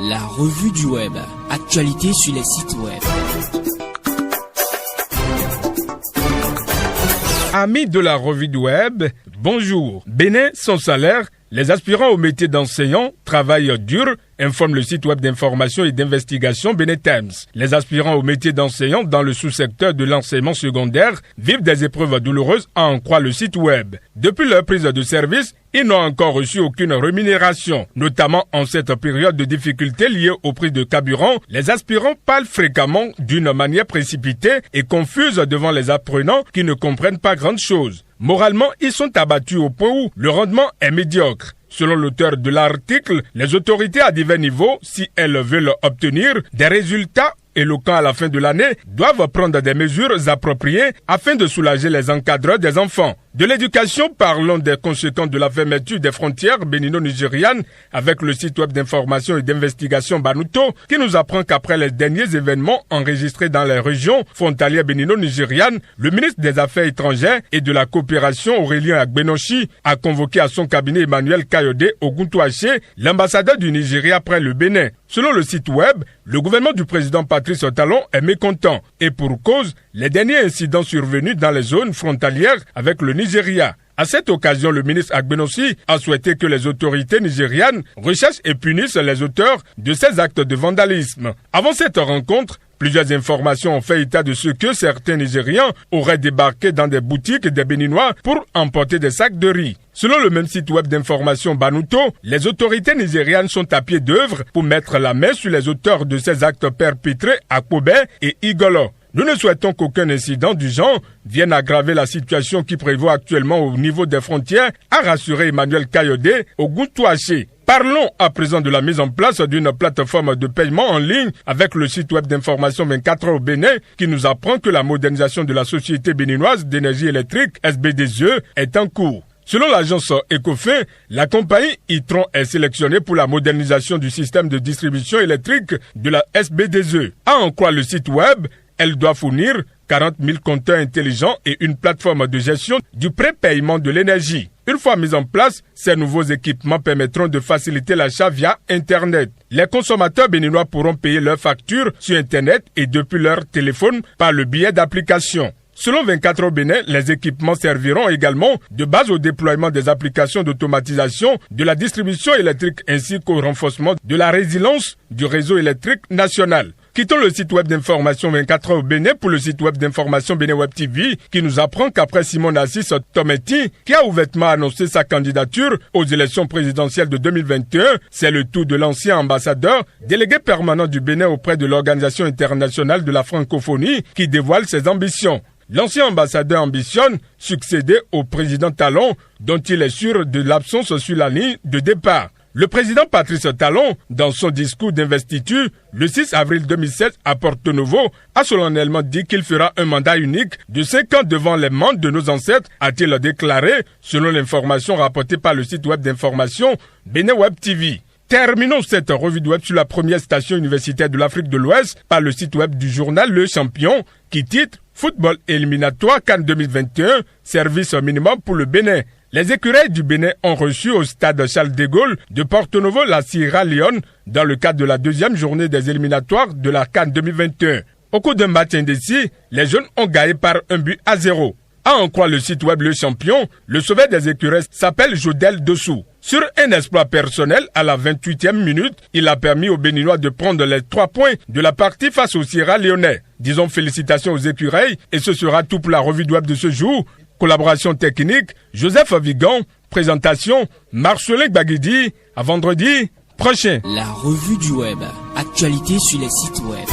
La revue du web. Actualité sur les sites web. Amis de la revue du web, bonjour. Bénin sans salaire, les aspirants au métier d'enseignant travaillent dur, informe le site web d'information et d'investigation Bénin Times. Les aspirants au métier d'enseignant dans le sous-secteur de l'enseignement secondaire vivent des épreuves douloureuses, à en croire le site web. Depuis leur prise de service, ils n'ont encore reçu aucune rémunération. Notamment en cette période de difficultés liées au prix de carburant, les aspirants parlent fréquemment d'une manière précipitée et confuse devant les apprenants qui ne comprennent pas grand-chose. Moralement, ils sont abattus au point où le rendement est médiocre. Selon l'auteur de l'article, les autorités à divers niveaux, si elles veulent obtenir des résultats éloquents à la fin de l'année, doivent prendre des mesures appropriées afin de soulager les encadreurs des enfants. De l'éducation, parlons des conséquences de la fermeture des frontières bénino-nigérianes avec le site web d'information et d'investigation Banuto qui nous apprend qu'après les derniers événements enregistrés dans les régions frontalières bénino-nigérianes, le ministre des Affaires étrangères et de la coopération Aurélien Agbenochi a convoqué à son cabinet Emmanuel Kayode Oguntouaché, l'ambassadeur du Nigeria près le Bénin. Selon le site web, le gouvernement du président Patrice Talon est mécontent et pour cause, les derniers incidents survenus dans les zones frontalières avec le Nigeria. À cette occasion, le ministre Agbenochi a souhaité que les autorités nigérianes recherchent et punissent les auteurs de ces actes de vandalisme. Avant cette rencontre, plusieurs informations ont fait état de ce que certains Nigérians auraient débarqué dans des boutiques des Béninois pour emporter des sacs de riz. Selon le même site web d'information Banuto, les autorités nigérianes sont à pied d'œuvre pour mettre la main sur les auteurs de ces actes perpétrés à Kobe et Igolo. Nous ne souhaitons qu'aucun incident du genre vienne aggraver la situation qui prévaut actuellement au niveau des frontières, a rassuré Emmanuel Kayode Oguntouaché. Parlons à présent de la mise en place d'une plateforme de paiement en ligne avec le site web d'information 24 heures au Bénin qui nous apprend que la modernisation de la Société béninoise d'énergie électrique SBDE est en cours. Selon l'agence Ecofin, la compagnie Itron est sélectionnée pour la modernisation du système de distribution électrique de la SBDE. À en croire le site web, elle doit fournir 40 000 compteurs intelligents et une plateforme de gestion du prépaiement de l'énergie. Une fois mis en place, ces nouveaux équipements permettront de faciliter l'achat via Internet. Les consommateurs béninois pourront payer leurs factures sur Internet et depuis leur téléphone par le biais d'applications. Selon 24 heures Bénin, les équipements serviront également de base au déploiement des applications d'automatisation de la distribution électrique ainsi qu'au renforcement de la résilience du réseau électrique national. Quittons le site web d'information 24 heures au Bénin pour le site web d'information Bénin Web TV qui nous apprend qu'après Simon Assis Tometi, qui a ouvertement annoncé sa candidature aux élections présidentielles de 2021, c'est le tour de l'ancien ambassadeur, délégué permanent du Bénin auprès de l'Organisation internationale de la francophonie qui dévoile ses ambitions. L'ancien ambassadeur ambitionne succéder au président Talon, dont il est sûr de l'absence sur la ligne de départ. Le président Patrice Talon, dans son discours d'investiture, le 6 avril 2016 à Porto Novo, a solennellement dit qu'il fera un mandat unique de 5 ans devant les membres de nos ancêtres, a-t-il déclaré, selon l'information rapportée par le site web d'information Bénin Web TV. Terminons cette revue de web sur la première station universitaire de l'Afrique de l'Ouest par le site web du journal Le Champion qui titre « Football éliminatoire CAN 2021, service minimum pour le Bénin ». Les écureuils du Bénin ont reçu au stade Charles de Gaulle de Porto Novo la Sierra Leone dans le cadre de la deuxième journée des éliminatoires de la CAN 2021. Au cours d'un match indécis, les jeunes ont gagné par 1-0. À en croire le site web Le Champion, le sauveur des écureuils s'appelle Jodel Dessous. Sur un exploit personnel, à la 28e minute, il a permis aux Béninois de prendre les 3 points de la partie face aux Sierra Léonais. Disons félicitations aux écureuils et ce sera tout pour la revue de web de ce jour. Collaboration technique, Joseph Vigan. Présentation, Marcelin Baguidi. À vendredi prochain. La revue du web. Actualité sur les sites web.